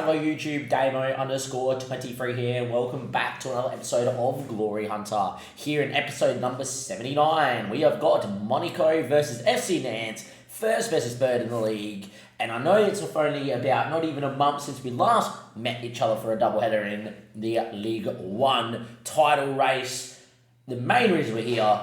go YouTube, Damo_23 here, and welcome back to another episode of Glory Hunter. Here in episode number 79, we have got Monaco versus FC Nantes, first versus third in the league. And I know it's only about not even a month since we last met each other for a doubleheader in the League One title race. The main reason we're here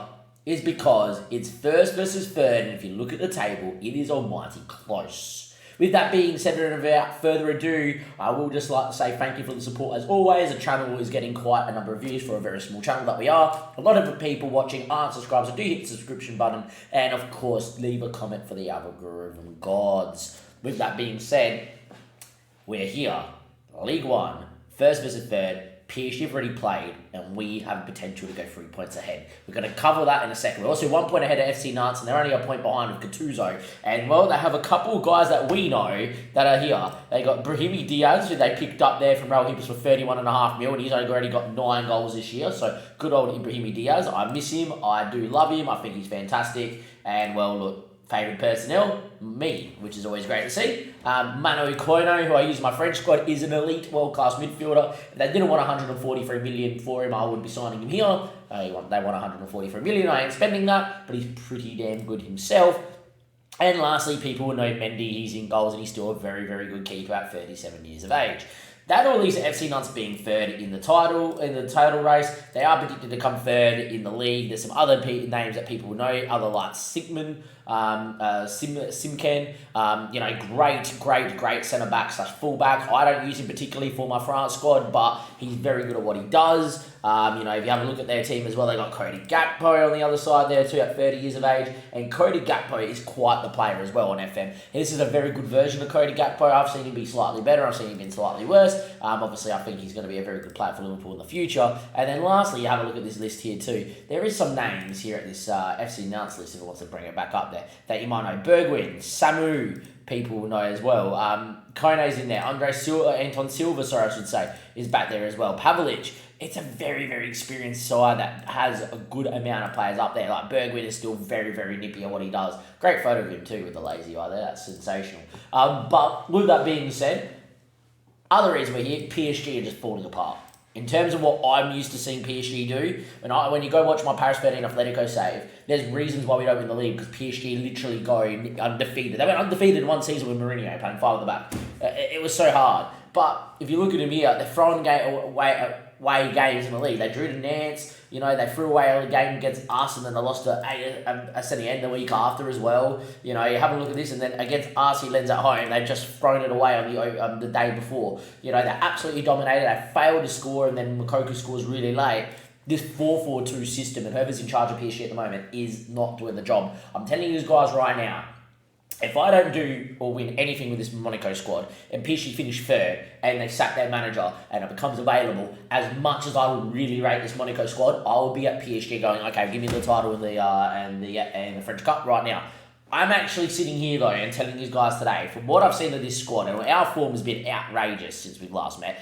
is because it's first versus third, and if you look at the table, it is almighty close. With that being said, and without further ado, I will just like to say thank you for the support as always. The channel is getting quite a number of views for a very small channel that we are. A lot of the people watching aren't subscribed, so do hit the subscription button, and of course, leave a comment for the algorithm gods. With that being said, we're here, League One, first versus third. PSG have already played, and we have potential to go 3 points ahead. We're going to cover that in a second. We're also 1 point ahead of FC Nantes, and they're only a point behind with Gattuso. And, well, they have a couple of guys that we know that are here. They got Brahimi Diaz, who they picked up there from Real Hippos for 31.5 mil, and he's already got 9 goals this year. So, good old Brahimi Diaz. I miss him. I do love him. I think he's fantastic. And, well, look, favourite personnel, me, which is always great to see. Mano Koino, who I use in my French squad, is an elite world-class midfielder. If they didn't want 143 million for him, I would be signing him here. They want 143 million. I ain't spending that, but he's pretty damn good himself. And lastly, people will know Mendy. He's in goals, and he's still a very, very good keeper at 37 years of age. That all leaves FC Nantes being third in the title race. They are predicted to come third in the league. There's some other names that people know, other like Sigmund, Simken, great centre back / fullback. I don't use him particularly for my France squad, but he's very good at what he does. If you have a look at their team as well, they got Cody Gakpo on the other side there too at 30 years of age, and Cody Gakpo is quite the player as well on FM. This is a very good version of Cody Gakpo. I've seen him be slightly better, I've seen him be slightly worse. Obviously, I think he's going to be a very good player for Liverpool in the future. And then lastly, you have a look at this list here too. There is some names here at this FC Nantes list, if it wants to bring it back up there, that you might know. Bergwijn, Samu, people will know as well. Kone's in there. Anton Silva, I should say, is back there as well. Pavlic. It's a very, very experienced side that has a good amount of players up there. Like Bergwijn is still very, very nippy at what he does. Great photo of him too with the lazy eye there. That's sensational. But with that being said, other reason we're here, PSG are just falling apart. In terms of what I'm used to seeing PSG do, when you go watch my Paris 13 Atletico save, there's reasons why we don't win the league, because PSG literally go undefeated. They went undefeated in one season with Mourinho playing 5 at the back. It was so hard. But if you look at them here, they're throwing away games in the league. They drew to Nantes, they threw away a game against us, and then they lost to Saint-Étienne the week after as well. You have a look at this, and then against RC Lens at home, they've just thrown it away on the day before. They absolutely dominated. They failed to score, and then Moukoko scores really late. This 4-4-2 system, and whoever's in charge of PSG at the moment, is not doing the job. I'm telling you guys right now, if I don't do or win anything with this Monaco squad, and PSG finish third, and they sack their manager, and it becomes available, as much as I would really rate this Monaco squad, I will be at PSG going, okay, give me the title and the French Cup right now. I'm actually sitting here though and telling you guys today, from what I've seen of this squad, and our form has been outrageous since we've last met.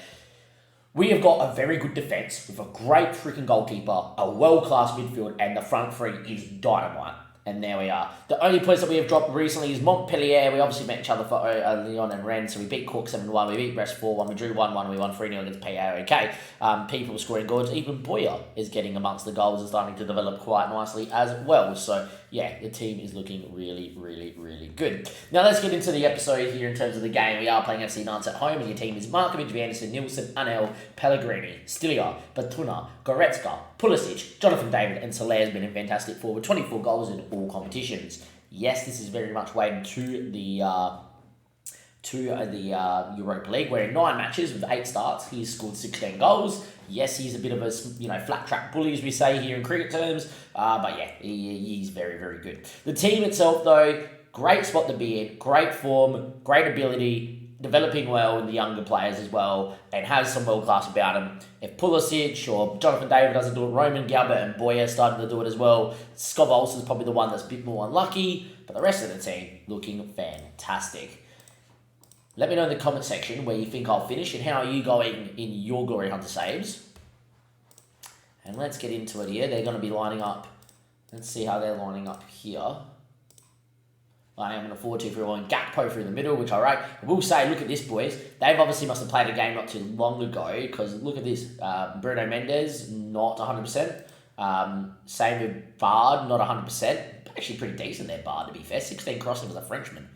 We have got a very good defence with a great freaking goalkeeper, a world-class midfield, and the front three is dynamite. And there we are. The only place that we have dropped recently is Montpellier. We obviously met each other for Lyon and Rennes, so we beat Cork 7-1, we beat Brest 4-1, we drew 1-1, we won 3-0 against PAOK. People scoring goals. Even Boyer is getting amongst the goals and starting to develop quite nicely as well. So, yeah, the team is looking really, really, really good. Now, let's get into the episode here in terms of the game. We are playing FC Nantes at home, and your team is Markovic, Anderson, Nielsen, Anel, Pellegrini, Stilia, Batuna, Goretzka, Pulisic, Jonathan David, and Soler has been in fantastic form with 24 goals in all competitions. Yes, this is very much weighted to the Europa League, where in 9 matches with 8 starts, he's scored 16 goals. Yes, he's a bit of a flat track bully, as we say here in cricket terms, but yeah, he's very, very good. The team itself, though, great spot to be in, great form, great ability, developing well in the younger players as well, and has some world class about him. If Pulisic or Jonathan David doesn't do it, Roman Galbert and Boyer starting to do it as well. Scott Olsen's probably the one that's a bit more unlucky, but the rest of the team looking fantastic. Let me know in the comment section where you think I'll finish and how are you going in your Glory Hunter saves. And let's get into it here. They're going to be lining up. Let's see how they're lining up here. I am going to 4-2-3-1 and Gakpo through the middle, which I rate. I will say, look at this, boys. They've obviously must have played a game not too long ago, because look at this. Bruno Mendes, not 100%. Same with Bard, not 100%. Actually pretty decent there, Bard, to be fair. 16 crossing as a Frenchman.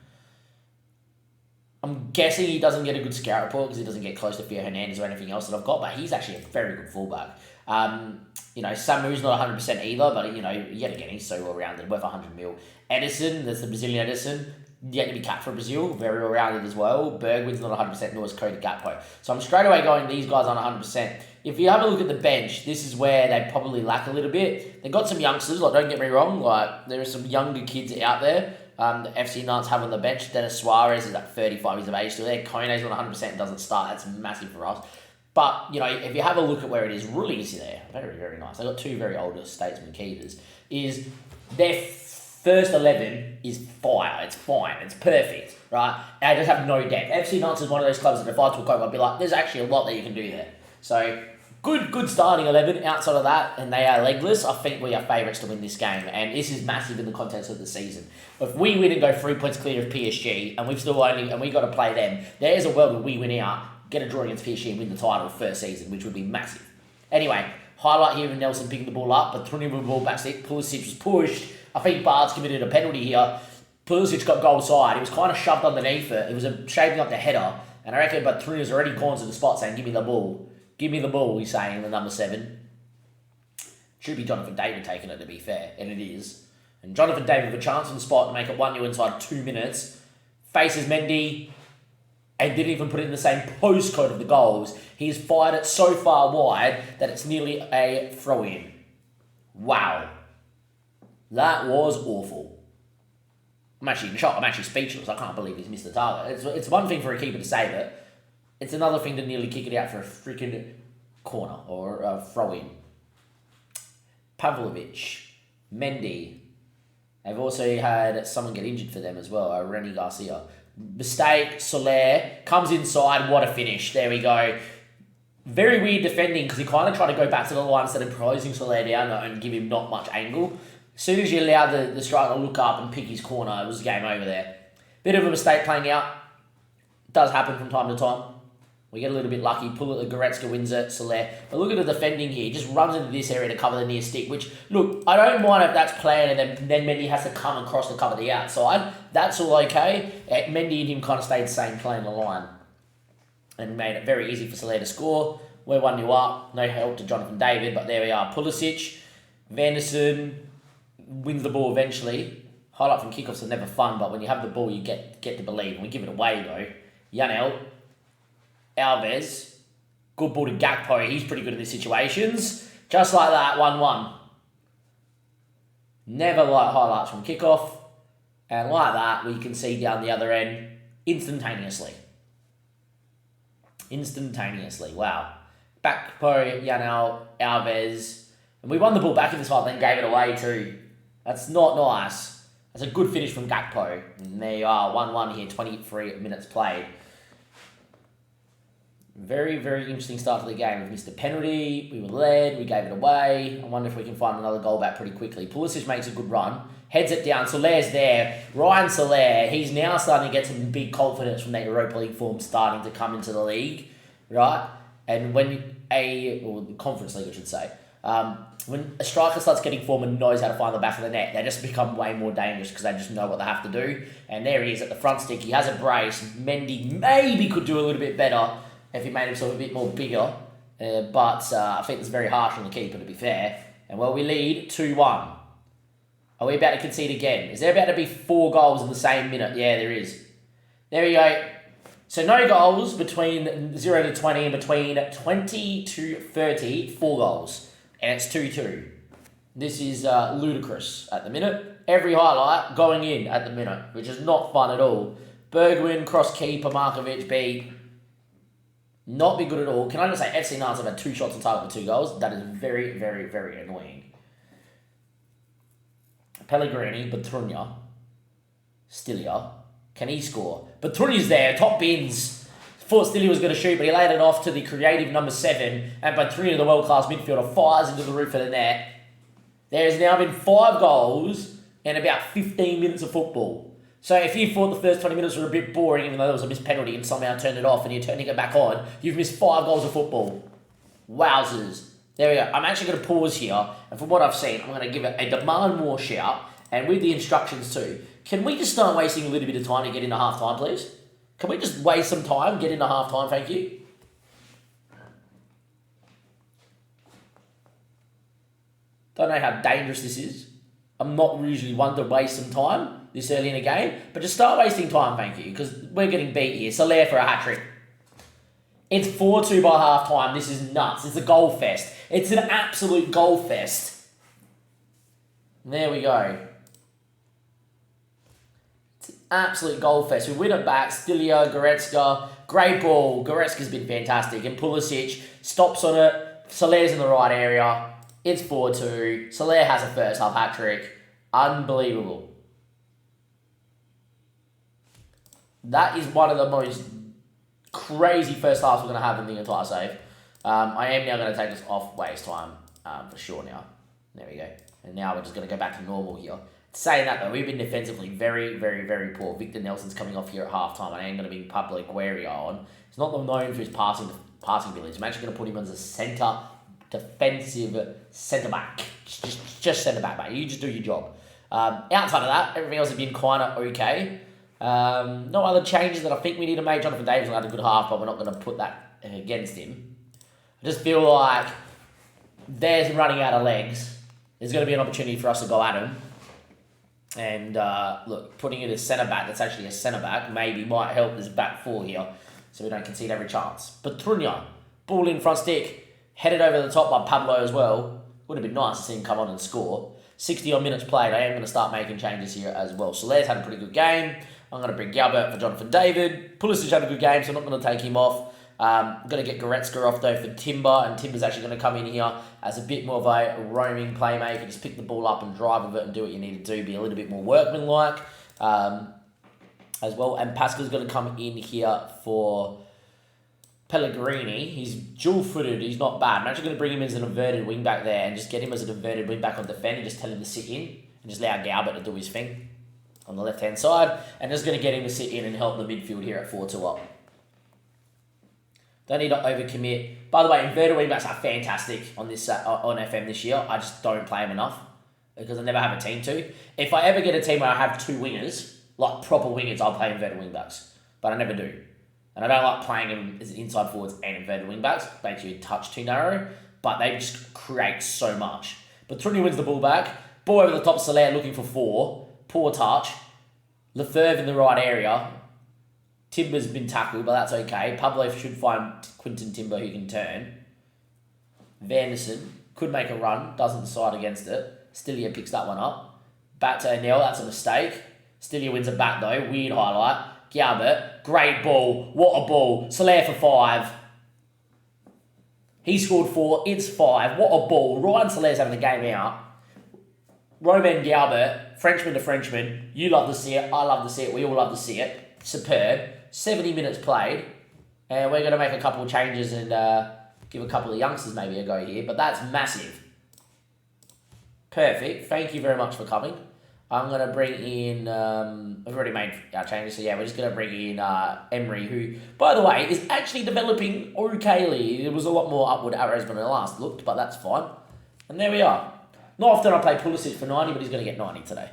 I'm guessing he doesn't get a good scout report because he doesn't get close to Theo Hernandez or anything else that I've got, but he's actually a very good fullback. Samu's not 100% either, but, yet again, he's so well-rounded, worth 100 mil. Edison, that's the Brazilian Edison, yet to be capped for Brazil, very well-rounded as well. Bergwin's not 100%, nor is Cody Gakpo. So I'm straight away going, these guys aren't 100%. If you have a look at the bench, this is where they probably lack a little bit. They've got some youngsters, don't get me wrong, there are some younger kids out there. The FC Nantes have on the bench. Dennis Suarez is at 35 years of age still there. Kone's not 100% and doesn't start. That's massive for us. But, if you have a look at where it is, really easy there. Very, very nice. They've got two very older statesman keepers. Is their first 11 is fire. It's fine. It's perfect, right? And they just have no depth. FC Nantes is one of those clubs that if I took over, I'd be like, there's actually a lot that you can do there. So, good starting 11. Outside of that, and they are legless, I think we are favourites to win this game. And this is massive in the context of the season. If we win and go 3 points clear of PSG, and we've got to play them, there's a world where we win out, get a draw against PSG and win the title first season, which would be massive. Anyway, highlight here of Nelson picking the ball up, but Tony with the ball back stick. Pulisic was pushed. I think Bard's committed a penalty here. Pulisic got goal side. He was kind of shoved underneath it. It was shaping up the header. And I reckon Batruna's already gone to the spot saying, give me the ball. Give me the ball, he's saying, the number 7. Should be Jonathan David taking it, to be fair. And it is. And Jonathan David with a chance on the spot to make it 1-0 inside 2 minutes. Faces Mendy. And didn't even put it in the same postcode of the goals. He's fired it so far wide that it's nearly a throw-in. Wow. That was awful. I'm actually in shock. I'm actually speechless. I can't believe he's missed the target. It's one thing for a keeper to save it. It's another thing to nearly kick it out for a freaking corner or a throw-in. Pavlovic, Mendy. They've also had someone get injured for them as well, Reni Garcia. Mistake, Soler, comes inside, what a finish. There we go. Very weird defending because he kind of tried to go back to the line instead of closing Soler down and give him not much angle. As soon as you allow the striker to look up and pick his corner, it was game over there. Bit of a mistake playing out. Does happen from time to time. We get a little bit lucky. Goretzka wins it, Soler. But look at the defending here. He just runs into this area to cover the near stick, which, look, I don't mind if that's planned and then Mendy has to come across to cover the outside. That's all okay. Mendy and him kind of stayed the same playing the line and made it very easy for Soler to score. We're 1-0 up. No help to Jonathan David, but there we are. Pulisic, Vanderson wins the ball eventually. Highlight from kickoffs are never fun, but when you have the ball, you get to believe. And we give it away, though. Janel. Alves, good ball to Gakpo. He's pretty good in these situations. Just like that, 1-1. Never like highlights from kickoff. And like that, we can see down the other end instantaneously. Wow. Gakpo, Janel, Alves. And we won the ball back in this half, then gave it away too. That's not nice. That's a good finish from Gakpo. And there you are, 1-1 here, 23 minutes played. Very, very interesting start to the game. We missed a penalty, we were led, we gave it away. I wonder if we can find another goal back pretty quickly. Pulisic makes a good run, heads it down, Soler's there. Ryan Soler, he's now starting to get some big confidence from that Europa League form starting to come into the league, right? And or the Conference League I should say, when a striker starts getting form and knows how to find the back of the net, they just become way more dangerous because they just know what they have to do. And there he is at the front stick, he has a brace. Mendy maybe could do a little bit better if he made himself a bit more bigger. But I think it's very harsh on the keeper, to be fair. And we lead 2-1. Are we about to concede again? Is there about to be 4 goals in the same minute? Yeah, there is. There we go. So no goals between 0 to 20 and between 20 to 30, 4 goals. And it's 2-2. This is ludicrous at the minute. Every highlight going in at the minute, which is not fun at all. Bergwijn, cross keeper, Markovic beat. Not be good at all. Can I just say, FC Nantes have had 2 shots on target for 2 goals? That is very, very, very annoying. Pellegrini, Batrunya, Stilia. Can he score? Batrunya's there, top bins. Thought Stilia was going to shoot, but he laid it off to the creative number 7. And Batrunya, the world-class midfielder, fires into the roof of the net. There has now been 5 goals in about 15 minutes of football. So if you thought the first 20 minutes were a bit boring, even though there was a missed penalty and somehow turned it off and you're turning it back on, you've missed 5 goals of football. Wowzers. There we go. I'm actually going to pause here, and from what I've seen, I'm going to give it a demand more shout, and with the instructions too. Can we just start wasting a little bit of time to get into half time, please? Can we just waste some time, get into half time, thank you? Don't know how dangerous this is. I'm not usually one to waste some time this early in a game, but just start wasting time, thank you, because we're getting beat here. Soler for a hat-trick. It's 4-2 by half-time. This is nuts. It's a goal fest. It's an absolute goal fest. There we go. It's an absolute goal fest. We win it back. Stilia, Goretzka. Great ball. Goretzka's been fantastic. And Pulisic stops on it. Soler's in the right area. It's 4-2. Soler has a first half hat-trick. Unbelievable. That is one of the most crazy first halves we're going to have in the entire save. I am now going to take this off waste time for sure now. There we go. And now we're just going to go back to normal here. Saying that though, we've been defensively very, very, very poor. Victor Nelson's coming off here at half-time. I am going to be public wary on. He's not known for his passing abilities. I'm actually going to put him as a defensive centre back. Just centre back, mate. You just do your job. Outside of that, everything else has been kind of okay. No other changes that I think we need to make. Jonathan Davis had a good half, but we're not going to put that against him. I just feel like there's running out of legs. There's going to be an opportunity for us to go at him. And look, putting it as centre back, that's actually a centre back, maybe might help this back four here, so we don't concede every chance. But Trunya, ball in front stick, headed over the top by Pablo as well. Would have been nice to see him come on and score. 60-odd minutes played. I am going to start making changes here as well. Soler's had a pretty good game. I'm going to bring Galbert for Jonathan David. Pulisic had a good game, so I'm not going to take him off. I'm going to get Goretzka off though for Timber, and Timber's actually going to come in here as a bit more of a roaming playmaker. Just pick the ball up and drive with it and do what you need to do. Be a little bit more workmanlike as well. And Pascal's going to come in here for Pellegrini. He's dual-footed. He's not bad. I'm actually going to bring him as an inverted wing back there and just get him as an inverted wing back on defend and just tell him to sit in and just allow Galbert to do his thing on the left-hand side. And just going to get him to sit in and help the midfield here at 4-2 up. Don't need to overcommit. By the way, inverted wingbacks are fantastic on this on FM this year. I just don't play them enough because I never have a team to. If I ever get a team where I have two wingers, like proper wingers, I'll play inverted wingbacks. But I never do. And I don't like playing them as inside forwards and inverted wingbacks. Makes you a touch too narrow. But they just create so much. But Truny wins the ball back. Ball over the top, Soler looking for 4. Poor touch. Lefebvre in the right area. Timber's been tackled, but that's okay. Pablo should find Quinton Timber who can turn. Vanderson could make a run, doesn't decide against it. Stilia picks that one up. Back to O'Neill, that's a mistake. Stilia wins it back though, weird highlight. Galbert, great ball, what a ball. Soler for 5. He scored 4, it's 5, what a ball. Ryan Soler's having the game out. Romain Galbert, Frenchman to Frenchman. You love to see it, I love to see it, we all love to see it. Superb. 70 minutes played, and we're going to make a couple of changes and give a couple of youngsters maybe a go here, but that's massive. Perfect. Thank you very much for coming. I'm going to bring in, we've already made our changes, so yeah, we're just going to bring in Emery, who, by the way, is actually developing okayly. It was a lot more upward arrows than I last looked, but that's fine. And there we are. Not often I play Pulisic for 90, but he's going to get 90 today.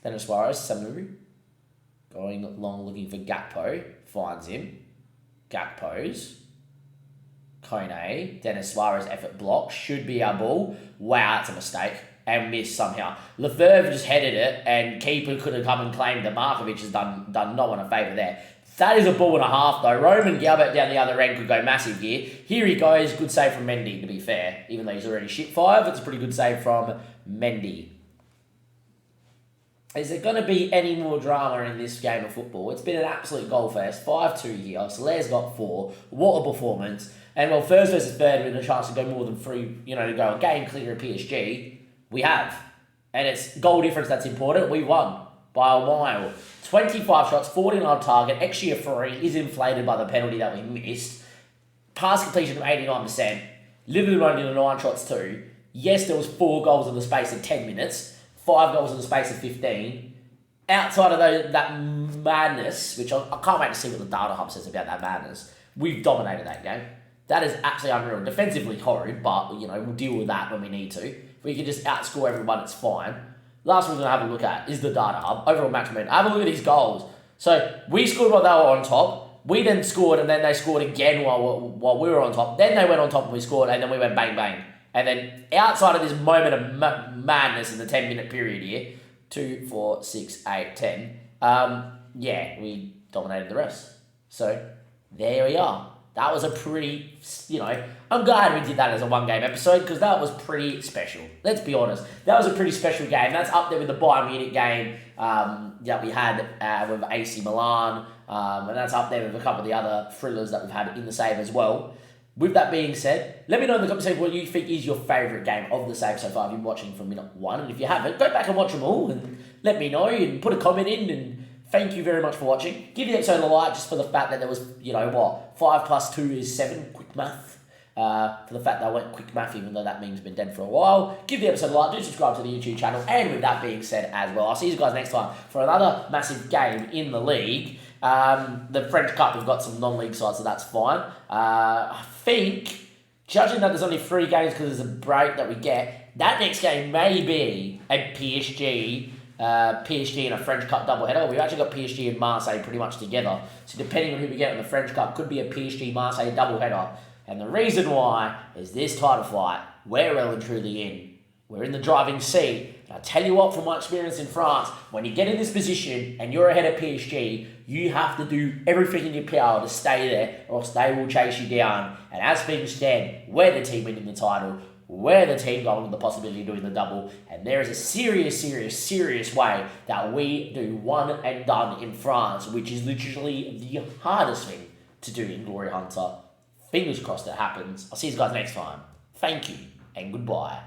Dennis Suarez, Samu, going long looking for Gakpo, finds him. Gakpo's. Kone, Dennis Suarez effort block, should be our ball. Wow, that's a mistake, and missed somehow. Lefebvre just headed it, and keeper could have come and claimed it. Markovic has done no one a favour there. That is a ball and a half though. Roman Galbert down the other end could go massive here. Here he goes, good save from Mendy to be fair. Even though he's already shit 5, it's a pretty good save from Mendy. Is there going to be any more drama in this game of football? It's been an absolute goal fest. 5-2 here. Soler's got 4. What a performance. And well, first versus third with a chance to go more than 3, to go a game clear of PSG. We have. And it's goal difference that's important. We won by a mile. 25 shots, 14 on target. XG of 3 is inflated by the penalty that we missed. Pass completion of 89%. Liverpool only did 9 shots too. Yes, there was 4 goals in the space of 10 minutes. 5 goals in the space of 15. Outside of that madness, which I can't wait to see what the data hub says about that madness, we've dominated that game. That is absolutely unreal. Defensively horrid, but we'll deal with that when we need to. If we can just outscore everyone, it's fine. Last one we're going to have a look at is the data hub. Overall match momentum. Have a look at these goals. So we scored while they were on top. We then scored, and then they scored again while we were on top. Then they went on top and we scored, and then we went bang, bang. And then outside of this moment of madness in the 10-minute period here, 2, 4, 6, 8, 10. We dominated the rest. So there we are. That was a pretty, I'm glad we did that as a one-game episode because that was pretty special. Let's be honest. That was a pretty special game. That's up there with the Bayern Munich game that we had with AC Milan. And that's up there with a couple of the other thrillers that we've had in the save as well. With that being said, let me know in the comments section what you think is your favourite game of the save so far. If you've been watching from minute 1, and if you haven't, go back and watch them all and let me know and put a comment in. And thank you very much for watching. Give the episode a like just for the fact that there was, 5 plus 2 is 7, quick math. For the fact that I went quick math, even though that meme's been dead for a while. Give the episode a like, do subscribe to the YouTube channel. And with that being said as well, I'll see you guys next time for another massive game in the league. The French Cup, we've got some non-league sides, so that's fine. I think, judging that there's only 3 games because there's a break that we get, that next game may be a PSG and a French Cup doubleheader. We've actually got PSG and Marseille pretty much together. So depending on who we get in the French Cup, could be a PSG-Marseille doubleheader. And the reason why is this title fight, we're well and truly in. We're in the driving seat. And I tell you what, from my experience in France, when you get in this position and you're ahead of PSG, you have to do everything in your power to stay there, or else they will chase you down. And as things stand, we're the team winning the title. We're the team going with the possibility of doing the double. And there is a serious way that we do one and done in France, which is literally the hardest thing to do in Glory Hunter. Fingers crossed it happens. I'll see you guys next time. Thank you and goodbye.